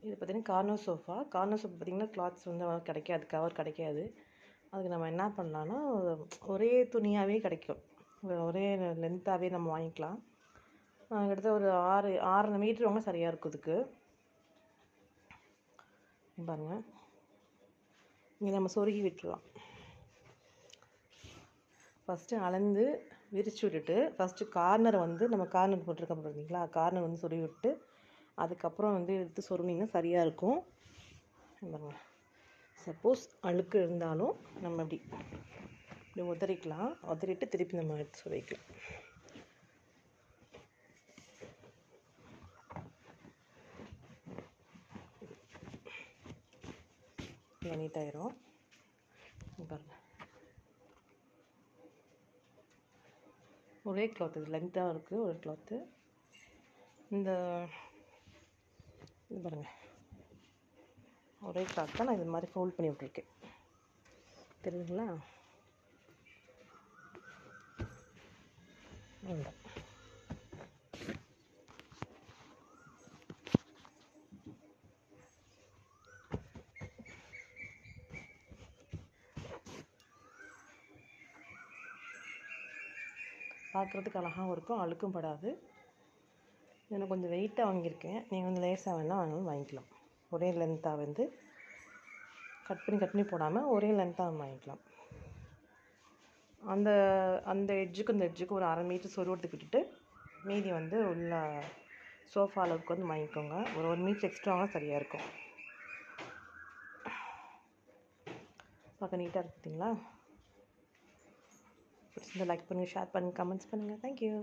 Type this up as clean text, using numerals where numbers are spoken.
இது பார்த்திங்கன்னா corner sofa பார்த்திங்கன்னா கிளாத்ஸ் வந்து கிடைக்காது, கவர் கிடைக்காது. அதுக்கு நம்ம என்ன பண்ணலான்னா, ஒரே துணியாகவே கிடைக்கும், ஒரே லென்த்தாகவே நம்ம வாங்கிக்கலாம். கிட்டத்தட்ட ஒரு 6 மீட்ரு வாங்க சரியாக இருக்கும். இதுக்கு பாருங்கள், இங்கே நம்ம சொருகி விட்டுடலாம். ஃபஸ்ட்டு அளந்து விரித்து விட்டுட்டு, ஃபஸ்ட்டு கார்னர் வந்து நம்ம கார்னர் போட்டிருக்கோம் பார்த்தீங்களா, கார்னர் வந்து சொருகி விட்டு அதுக்கப்புறம் வந்து எடுத்து சொருகினீங்கன்னா சரியாக இருக்கும். பாருங்கள், சப்போஸ் அழுக்கு இருந்தாலும் நம்ம இப்படி உதறிட்டு திருப்பி நம்ம எடுத்து சொருகிக்கலாம். நீட்டாயிரும். பாருங்கள், ஒரே கிளாத், இது லென்த்தாக இருக்குது ஒரு கிளாத்து. இது பாருங்கள், ஒரே கிளாத் தான் நான் இது மாதிரி ஃபோல்ட் பண்ணி விட்ருக்கேன், தெரியுதுங்களா? அவ்வளோதான். பார்க்குறதுக்கு அழகாகவும் இருக்கும், அழுக்கும் படாது. இதில் கொஞ்சம் வெயிட்டாக வாங்கியிருக்கேன், நீங்கள் வந்து லேசாக வேணாலும் வாங்கிக்கலாம். ஒரே லென்த்தாக வந்து கட் பண்ணி போடாமல் ஒரே லென்த்தாக வாங்கிக்கலாம். அந்த எட்ஜுக்கு இந்த எட்ஜுக்கு ஒரு 1/2 மீட்டர் சொருவத்துக்கு விட்டுட்டு மீதி வந்து உள்ள சோஃபா அளவுக்கு வந்து வாங்கிக்கோங்க. ஒரு 1 மீட்டர் எக்ஸ்ட்ராவாக சரியாக இருக்கும். பார்க்க நீட்டாக இருக்கு பார்த்தீங்களா? பிடிச்சிருந்தா லைக் பண்ணுங்கள், ஷேர் பண்ணுங்கள், கமெண்ட்ஸ் பண்ணுங்கள். தேங்க்யூ.